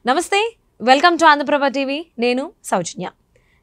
నమస్తే, welcome to Andhraprabha TV. నేను సౌజన్య.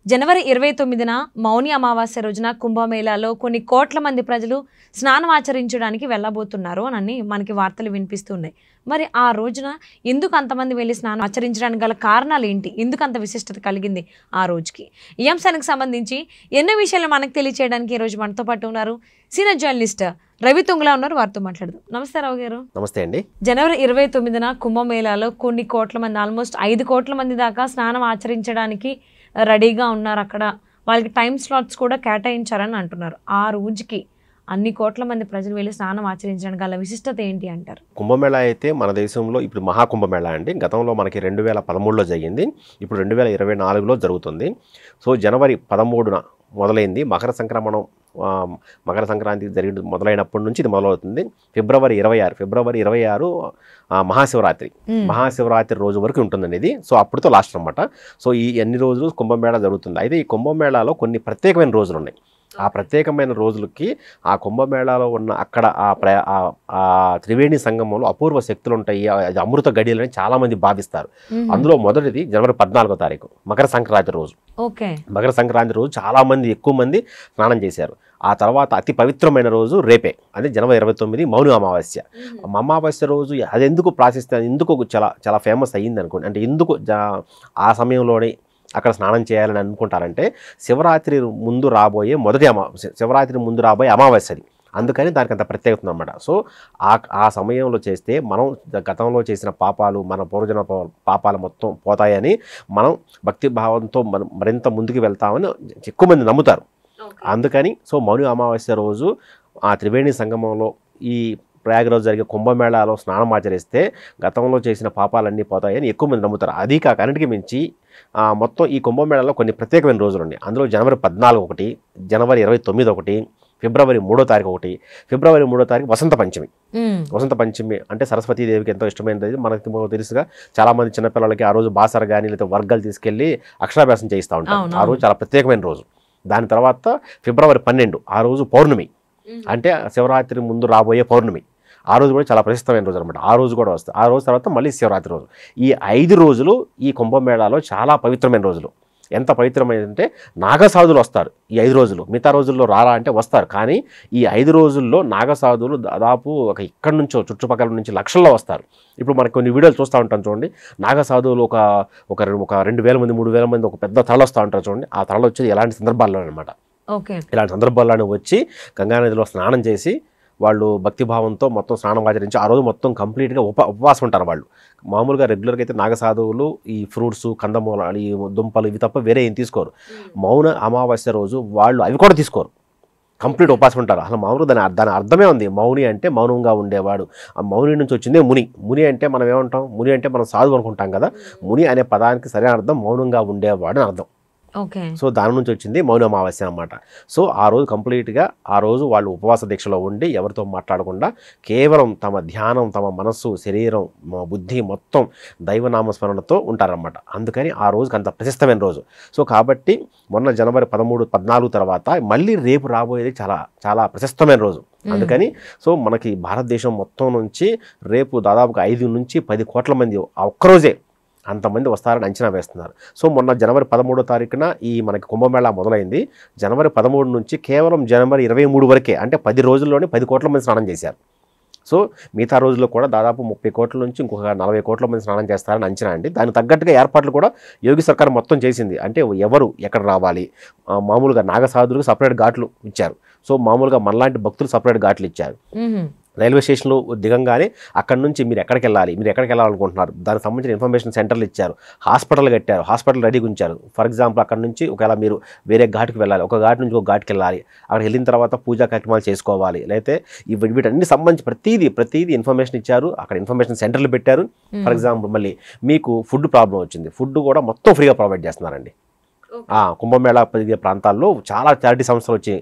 జనవరి 29న మౌని అమావాస్య రోజున కుంభమేళాలో కొన్ని కోట్ల మంది ప్రజలు స్నానం ఆచరించడానికి వెళ్ళబోతున్నారు అని మనకి వార్తలు వినిపిస్తున్నాయి. మరి ఆ రోజున ఎందుకు అంతమంది వెళ్ళి స్నానం ఆచరించడానికి గల కారణాలు ఏంటి, ఎందుకు అంత విశిష్టత కలిగింది ఆ రోజుకి, ఈ అంశానికి సంబంధించి ఎన్నో విషయాలు మనకు తెలియచేయడానికి ఈ రోజు మనతో పాటు ఉన్నారు సీనియర్ జర్నలిస్ట్ రవి తుంగలా ఉన్నారు. వారితో మాట్లాడదాం. నమస్తే రావు గారు. నమస్తే అండి. జనవరి 29న కుంభమేళాలో కొన్ని కోట్ల మంది, ఆల్మోస్ట్ 5 కోట్ల మంది దాకా స్నానం ఆచరించడానికి రెడీగా ఉన్నారు. అక్కడ వాళ్ళకి టైం స్లాట్స్ కూడా కేటాయించారని అంటున్నారు. ఆ రోజుకి అన్ని కోట్ల మంది ప్రజలు వెళ్ళి స్నానం ఆచరించడానికి గల విశిష్టత ఏంటి అంటారు? కుంభమేళా అయితే మన దేశంలో ఇప్పుడు మహాకుంభమేళా అండి. గతంలో మనకి 2013లో జరిగింది, ఇప్పుడు 2024లో జరుగుతుంది. సో జనవరి 13న మొదలైంది. మకర సంక్రాంతి జరిగి మొదలైనప్పటి నుంచి ఇది మొదలవుతుంది. ఫిబ్రవరి 26 మహాశివరాత్రి రోజు వరకు ఉంటుందండి ఇది. సో అప్పుడుతో లాస్ట్ అనమాట. సో ఈ అన్ని రోజులు కుంభమేళా జరుగుతుంది. అయితే ఈ కుంభమేళాలో కొన్ని ప్రత్యేకమైన రోజులు ఉన్నాయి. ఆ ప్రత్యేకమైన రోజులకి ఆ కుంభమేళాలో ఉన్న అక్కడ ఆ త్రివేణి సంగమంలో అపూర్వ శక్తులు ఉంటాయి, అది అమృత గడియలని చాలా మంది భావిస్తారు. అందులో మొదటిది జనవరి 14వ తారీఖు మకర సంక్రాంతి రోజు. మకర సంక్రాంతి రోజు చాలా మంది, ఎక్కువ మంది స్నానం చేశారు. ఆ తర్వాత అతి పవిత్రమైన రోజు రేపే, అదే జనవరి 29 మౌని అమావాస్య. అమావాస్య రోజు అది ఎందుకు ఎందుకు చాలా ఫేమస్ అయ్యింది అనుకోండి, అంటే ఎందుకు ఆ సమయంలోనే అక్కడ స్నానం చేయాలని అనుకుంటారంటే శివరాత్రి ముందు రాబోయే అమావాస్య అది. అందుకని దానికి అంత ప్రత్యేకత అన్నమాట. సో ఆ సమయంలో చేస్తే మనం గతంలో చేసిన పాపాలు, మన పూర్వజన పాపాలు మొత్తం పోతాయని, మనం భక్తి భావంతో మనం మరింత ముందుకు వెళ్తామని ఎక్కువ మంది నమ్ముతారు. అందుకని సో మౌని అమావాస్య రోజు ఆ త్రివేణి సంగమంలో ఈ ప్రయాగరాజ్ జరిగే కుంభమేళాలో స్నానం ఆచరిస్తే గతంలో చేసిన పాపాలన్నీ పోతాయని ఎక్కువ మంది నమ్ముతారు. అది కాక అన్నిటికీ మించి మొత్తం ఈ కుంభమేళాలో కొన్ని ప్రత్యేకమైన రోజులు ఉన్నాయి. అందులో జనవరి 14 ఒకటి, జనవరి 29 ఒకటి, ఫిబ్రవరి 3వ తారీఖు ఒకటి. ఫిబ్రవరి 3వ తారీఖు వసంత పంచమి అంటే సరస్వతీదేవికి ఎంతో ఇష్టమైనది. మనకి తెలుసుగా చాలా మంది చిన్నపిల్లలకి ఆ రోజు బాసర కానీ లేదా వర్గాలు తీసుకెళ్లి అక్షరాభ్యాసం చేయిస్తూ ఉంటారు. ఆ రోజు చాలా ప్రత్యేకమైన రోజు. దాని తర్వాత ఫిబ్రవరి 12 ఆ రోజు పౌర్ణమి, అంటే శివరాత్రి ముందు రాబోయే పౌర్ణమి. ఆ రోజు కూడా చాలా ప్రసిద్ధమైన రోజు అనమాట. ఆ రోజు కూడా వస్తుంది. ఆ రోజు తర్వాత మళ్ళీ శివరాత్రి రోజు. ఈ 5 రోజులు ఈ కుంభమేళాలో చాలా పవిత్రమైన రోజులు. ఎంత పవిత్రమైనంటే నాగసాధులు వస్తారు ఈ 5 రోజులు. మిగతా రోజుల్లో రారా అంటే వస్తారు, కానీ ఈ 5 రోజుల్లో నాగసాధులు దాదాపు ఇక్కడి నుంచో చుట్టుపక్కల నుంచి లక్షల్లో వస్తారు. ఇప్పుడు మనకు కొన్ని వీడియోలు చూస్తూ ఉంటాం చూడండి. నాగసాధువులు ఒక 2000 మంది 3000 మంది ఒక పెద్ద తరలు వస్తూ ఉంటారు చూడండి. ఆ తరలు వచ్చేది ఇలాంటి సందర్భాల్లో అనమాట. ఇలాంటి సందర్భాల్లోనే వచ్చి గంగానదిలో స్నానం చేసి వాళ్ళు భక్తిభావంతో మొత్తం స్నానం ఆచరించి ఆ రోజు మొత్తం కంప్లీట్గా ఉపవాసం ఉంటారు వాళ్ళు. మామూలుగా రెగ్యులర్గా అయితే నాగసాధువులు ఈ ఫ్రూట్స్, కందమూలాలు, ఈ దుంపలు ఇవి తప్ప వేరే ఏం తీసుకోరు. మౌన అమావాస్య రోజు వాళ్ళు అవి కూడా తీసుకోరు, కంప్లీట్ ఉపవాసం ఉంటారు. అసలు మామూలుగా దాని అర్థమే ఉంది. మౌని అంటే మౌనంగా ఉండేవాడు. ఆ మౌని నుంచి వచ్చిందే ముని అంటే మనం ఏమంటాం, ముని అంటే మనం సాధువు అనుకుంటాం కదా. ముని అనే పదానికి సరైన అర్థం మౌనంగా ఉండేవాడు అని అర్థం. సో దాని నుంచి వచ్చింది మౌన అమావాస్య అన్నమాట. సో ఆ రోజు కంప్లీట్గా ఆ రోజు వాళ్ళు ఉపవాస దీక్షలో ఉండి ఎవరితో మాట్లాడకుండా కేవలం తమ ధ్యానం, తమ మనస్సు, శరీరం, బుద్ధి మొత్తం దైవనామస్మరణతో ఉంటారన్నమాట. అందుకని ఆ రోజుకి అంత ప్రశస్తమైన రోజు. సో కాబట్టి మొన్న జనవరి 13, 14 తర్వాత మళ్ళీ రేపు రాబోయేది చాలా చాలా ప్రశస్తమైన రోజు. అందుకని సో మనకి భారతదేశం మొత్తం నుంచి రేపు దాదాపుగా 5 నుంచి 10 కోట్ల మంది ఒక్కరోజే అంతమంది వస్తారని అంచనా వేస్తున్నారు. సో మొన్న జనవరి 13వ తారీఖున ఈ మనకి కుంభమేళా మొదలైంది. జనవరి 13 నుంచి కేవలం జనవరి 23 వరకే, అంటే 10 రోజుల్లోనే 10 కోట్ల మంది స్నానం చేశారు. సో మిగతా రోజుల్లో కూడా దాదాపు 30 కోట్ల నుంచి ఇంకొక 40 కోట్ల మంది స్నానం చేస్తారని అంచనా అండి. దానికి తగ్గట్టుగా ఏర్పాట్లు కూడా యోగి సర్కార్ మొత్తం చేసింది. అంటే ఎవరు ఎక్కడ రావాలి, మామూలుగా నాగసాధులకు సపరేట్ ఘాట్లు ఇచ్చారు. సో మామూలుగా మనలాంటి భక్తులు సపరేట్ ఘాట్లు ఇచ్చారు. రైల్వే స్టేషన్లో దిగంగానే అక్కడ నుంచి మీరు ఎక్కడికి వెళ్ళాలనుకుంటున్నారు దానికి సంబంధించిన ఇన్ఫర్మేషన్ సెంటర్లు ఇచ్చారు. హాస్పిటల్ కట్టారు, హాస్పిటల్ రెడీగా ఉంచారు. ఫర్ ఎగ్జాంపుల్ అక్కడ నుంచి ఒకవేళ మీరు వేరే ఘాటుకి వెళ్ళాలి, ఒక ఘాటు నుంచి ఒక ఘాటుకి వెళ్ళాలి, అక్కడ వెళ్ళిన తర్వాత పూజా కార్యక్రమాలు చేసుకోవాలి, లేకపోతే వీటన్ని సంబంధించి ప్రతిదీ ఇన్ఫర్మేషన్ ఇచ్చారు. అక్కడ ఇన్ఫర్మేషన్ సెంటర్లు పెట్టారు. ఫర్ ఎగ్జాంపుల్ మళ్ళీ మీకు ఫుడ్ ప్రాబ్లం వచ్చింది, ఫుడ్ కూడా మొత్తం ఫ్రీగా ప్రొవైడ్ చేస్తున్నారండి. కుంభమేళా జరిగే ప్రాంతాల్లో చాలా చారిటీ సంస్థలు వచ్చి,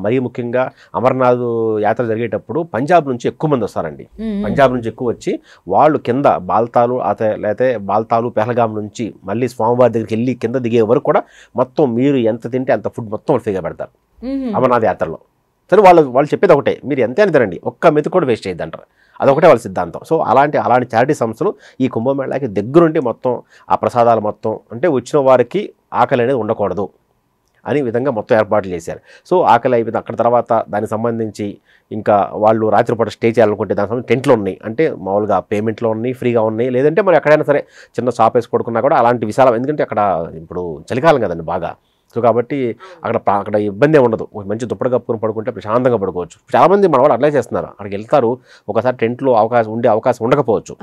మరీ ముఖ్యంగా అమర్నాథ్ యాత్ర జరిగేటప్పుడు పంజాబ్ నుంచి ఎక్కువ మంది వస్తారండి. పంజాబ్ నుంచి ఎక్కువ వచ్చి వాళ్ళు కింద బాల్తాలు పెహల్గాం నుంచి మళ్ళీ స్వామివారి దగ్గరికి వెళ్ళి కింద దిగే వరకు కూడా మొత్తం మీరు ఎంత తింటే అంత ఫుడ్ మొత్తం ఫ్రీగా పెడతారు అమర్నాథ్ యాత్రలో. సరే వాళ్ళు చెప్పేది ఒకటే, మీరు ఎంత అని తినండి, ఒక్క మెతుకు కూడా వేస్ట్ చేయొద్దంటారు. అదొకటే వాళ్ళ సిద్ధాంతం. సో అలాంటి చారిటీ సంస్థలు ఈ కుంభమేళాకి దగ్గరుండి మొత్తం ఆ ప్రసాదాలు మొత్తం అంటే వచ్చిన వారికి ఆకలి అనేది ఉండకూడదు అని విధంగా మొత్తం ఏర్పాట్లు చేశారు. సో ఆకలి అయిపోయింది. అక్కడ తర్వాత దానికి సంబంధించి ఇంకా వాళ్ళు రాత్రిపూట స్టే చేయాలనుకుంటే దానికి సంబంధించి టెంట్లు ఉన్నాయి, అంటే మామూలుగా పేమెంట్లో ఉన్నాయి, ఫ్రీగా ఉన్నాయి, లేదంటే మరి ఎక్కడైనా సరే చిన్న షాప్ వేసి పడుకున్నా కూడా అలాంటి విశాలం, ఎందుకంటే అక్కడ ఇప్పుడు చలికాలం కదండి బాగా. సో కాబట్టి అక్కడ ఇబ్బంది ఉండదు. ఒక మంచి దుప్పటి కప్పుకొని పడుకుంటే ప్రశాంతంగా పడుకోవచ్చు. చాలామంది మన వాళ్ళు అట్లే చేస్తున్నారు, అక్కడికి వెళ్తారు, ఒకసారి టెంట్లో ఉండే అవకాశం ఉండకపోవచ్చు.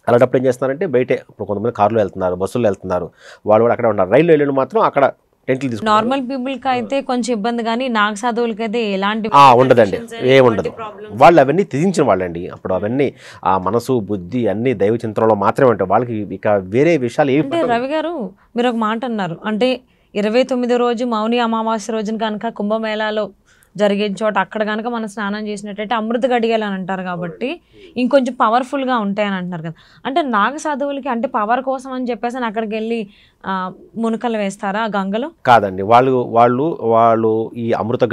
అలాంటప్పుడు ఏం చేస్తున్నారంటే బయటే, ఇప్పుడు కొంతమంది కార్లో వెళ్తున్నారు, బస్సుల్లో వెళ్తున్నారు, వాళ్ళు కూడా అక్కడే ఉన్నారు. రైల్లో వెళ్ళిన మాత్రం అక్కడ టెంట్లు తీసుకుంటారు. నార్మల్ పీపుల్ కి అయితే కొంచెం ఇబ్బంది, కానీ నాగ సాధువులకి అయితే ఎలాంటి ఉండదండి, ఏముండదు. వాళ్ళు అవన్నీ త్యజించిన వాళ్ళండి. అప్పుడు అవన్నీ ఆ మనసు బుద్ధి అన్ని దైవ చింతనలో మాత్రమే ఉంటాయి. వాళ్ళకి ఇక వేరే విషయాలు ఏమి. అంటే రవి గారు మీరు ఒక మాట అన్నారు, అంటే 29వ రోజు మౌని అమావాస్య రోజున కనుక కుంభమేళాలో జరిగే చోట అక్కడ కనుక మనం స్నానం చేసినట్టయితే అమృత గడియలు అని అంటారు, కాబట్టి ఇంకొంచెం పవర్ఫుల్గా ఉంటాయని అంటున్నారు కదా. అంటే నాగ సాధువులకి అంటే పవర్ కోసం అని చెప్పేసి అక్కడికి వెళ్ళి మునకలు వేస్తారా గంగలో? కాదండి, వాళ్ళు ఈ అమృత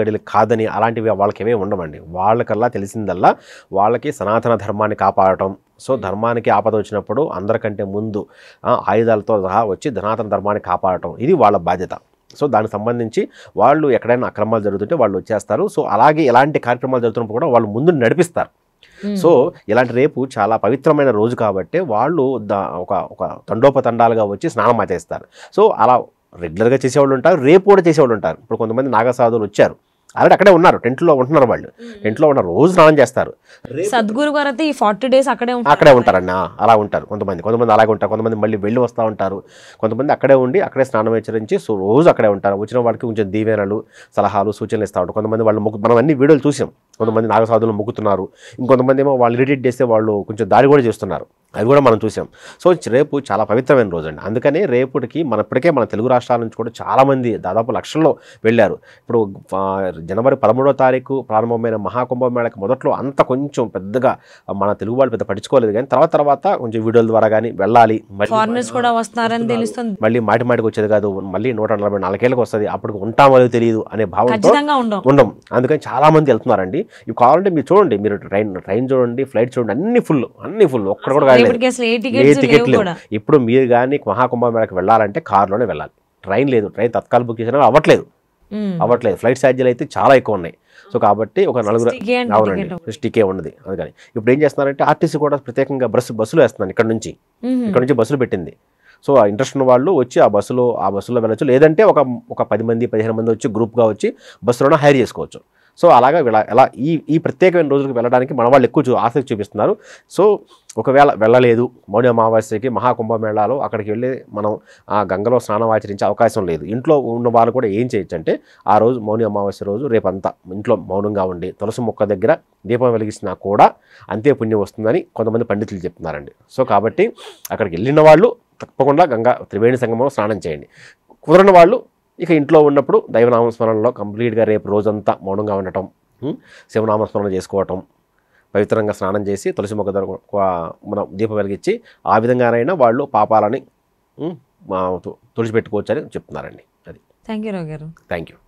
గడియలు కాదని అలాంటివి వాళ్ళకి ఏమీ ఉండవండి. వాళ్ళకల్లా తెలిసిందల్లా వాళ్ళకి సనాతన ధర్మాన్ని కాపాడటం. సో ధర్మానికి ఆపద వచ్చినప్పుడు అందరికంటే ముందు ఆయుధాలతో సహా వచ్చి సనాతన ధర్మాన్ని కాపాడటం, ఇది వాళ్ళ బాధ్యత. సో దానికి సంబంధించి వాళ్ళు ఎక్కడైనా అక్రమాలు జరుగుతుంటే వాళ్ళు వచ్చేస్తారు. సో అలాగే ఎలాంటి కార్యక్రమాలు జరుగుతున్నప్పుడు కూడా వాళ్ళు ముందు నడిపిస్తారు. సో ఇలాంటి రేపు చాలా పవిత్రమైన రోజు కాబట్టి వాళ్ళు ఒక తండోపతండాలుగా వచ్చి స్నానం ఆచరిస్తారు. సో అలా రెగ్యులర్గా చేసేవాళ్ళు ఉంటారు, రేపు కూడా చేసేవాళ్ళు ఉంటారు. ఇప్పుడు కొంతమంది నాగసాధువులు వచ్చారు, ఆల్రెడీ అక్కడే ఉన్నారు, టెంట్లో ఉంటున్నారు, వాళ్ళు టెంట్లో ఉన్న రోజు స్నానం చేస్తారు. సద్గురు గారు అయితే ఈ 40 days అక్కడే ఉంటారన్న, అలా ఉంటారు. కొంతమంది అలాగే ఉంటారు, కొంతమంది మళ్ళీ వెళ్ళి వస్తూ ఉంటారు, కొంతమంది అక్కడే ఉండి అక్కడే స్నానం ఆచరించి సో రోజు అక్కడే ఉంటారు. వచ్చిన వాళ్ళకి కొంచెం దీవెనలు సలహాలు సూచనలు ఇస్తూ ఉంటారు. కొంతమంది వాళ్ళు మనం అన్ని వీడియోలు చూసాం, కొంతమంది నాగసాధువులు మొక్కుతున్నారు, ఇంకొంతమంది ఏమో వాళ్ళు ఇరిటేట్ చేస్తే వాళ్ళు కొంచెం దాడి కూడా చేస్తున్నారు, అవి కూడా మనం చూసాం. సో రేపు చాలా పవిత్రమైన రోజు అండి. అందుకనే రేపుటికి ఇప్పటికే మన తెలుగు రాష్ట్రాల నుంచి కూడా చాలామంది దాదాపు లక్షల్లో వెళ్ళారు. ఇప్పుడు జనవరి 13వ తారీఖు ప్రారంభమైన మహాకుంభమేళకి మొదట్లో అంత కొంచెం పెద్దగా మన తెలుగు వాళ్ళు పెద్ద పట్టించుకోలేదు, కానీ తర్వాత కొంచెం వీడియోల ద్వారా కానీ వెళ్ళాలి, మళ్ళీ మాటికి వచ్చేది కాదు, మళ్ళీ 144 ఏళ్ళకి వస్తుంది, అప్పుడు ఉంటామో తెలియదు అనే భావంతో ఉండం. అందుకని చాలా మంది వెళ్తున్నారండి. ఇవి కావాలంటే మీరు చూడండి, మీరు ట్రైన్ చూడండి, ఫ్లైట్ చూడండి, అన్ని ఫుల్ ఒక్కడ కూడా టికెట్ లేవు. ఇప్పుడు మీరు కానీ మహాకుంభమేళకి వెళ్ళాలంటే కారులోనే వెళ్ళాలి, ట్రైన్ లేదు. ట్రైన్ తత్కాల బుక్ చేసినా అవ్వట్లేదు. ఫ్లైట్ ఛార్జీలు అయితే చాలా ఎక్కువ ఉన్నాయి. సో కాబట్టి ఒక 4 అవునండి 60K ఉన్నది. అందుకని ఇప్పుడు ఏం చేస్తున్నారంటే ఆర్టీసీ కూడా ప్రత్యేకంగా బస్సులు వేస్తున్నాను, ఇక్కడ నుంచి బస్సులు పెట్టింది. సో ఆ ఇంట్రెస్ట్ ఉన్న వాళ్ళు వచ్చి ఆ బస్సులో వెళ్ళొచ్చు, లేదంటే ఒక 10 మంది 15 మంది వచ్చి గ్రూప్గా వచ్చి బస్సులోనే హైర్ చేసుకోవచ్చు. సో అలాగా ఎలా ఈ ప్రత్యేకమైన రోజులకు వెళ్ళడానికి మన వాళ్ళు ఎక్కువ ఆసక్తి చూపిస్తున్నారు. సో ఒకవేళ వెళ్ళలేదు, మౌని అమావాస్యకి మహాకుంభమేళాలో అక్కడికి వెళ్ళి మనం ఆ గంగలో స్నానం ఆచరించే అవకాశం లేదు, ఇంట్లో ఉన్న వాళ్ళు కూడా ఏం చేయొచ్చు అంటే ఆ రోజు మౌని అమావాస్య రోజు రేపంతా ఇంట్లో మౌనంగా ఉండి తులసి మొక్క దగ్గర దీపం వెలిగించినా కూడా అంతే పుణ్యం వస్తుందని కొంతమంది పండితులు చెప్తున్నారండి. సో కాబట్టి అక్కడికి వెళ్ళిన వాళ్ళు తప్పకుండా గంగా త్రివేణి సంగమంలో స్నానం చేయండి. కుదరని వాళ్ళు ఇక ఇంట్లో ఉన్నప్పుడు దైవనామస్మరణలో కంప్లీట్గా రేపు రోజంతా మౌనంగా ఉండటం, శివనామస్మరణ చేసుకోవటం, పవిత్రంగా స్నానం చేసి తులసి మొక్క దగ్గర మనం దీపం వెలిగించి ఆ విధంగానైనా వాళ్ళు పాపాలని తుడిచిపెట్టుకోవచ్చు అని చెప్తున్నారండి. అది. థ్యాంక్ యూ రావు గారు. Thank you.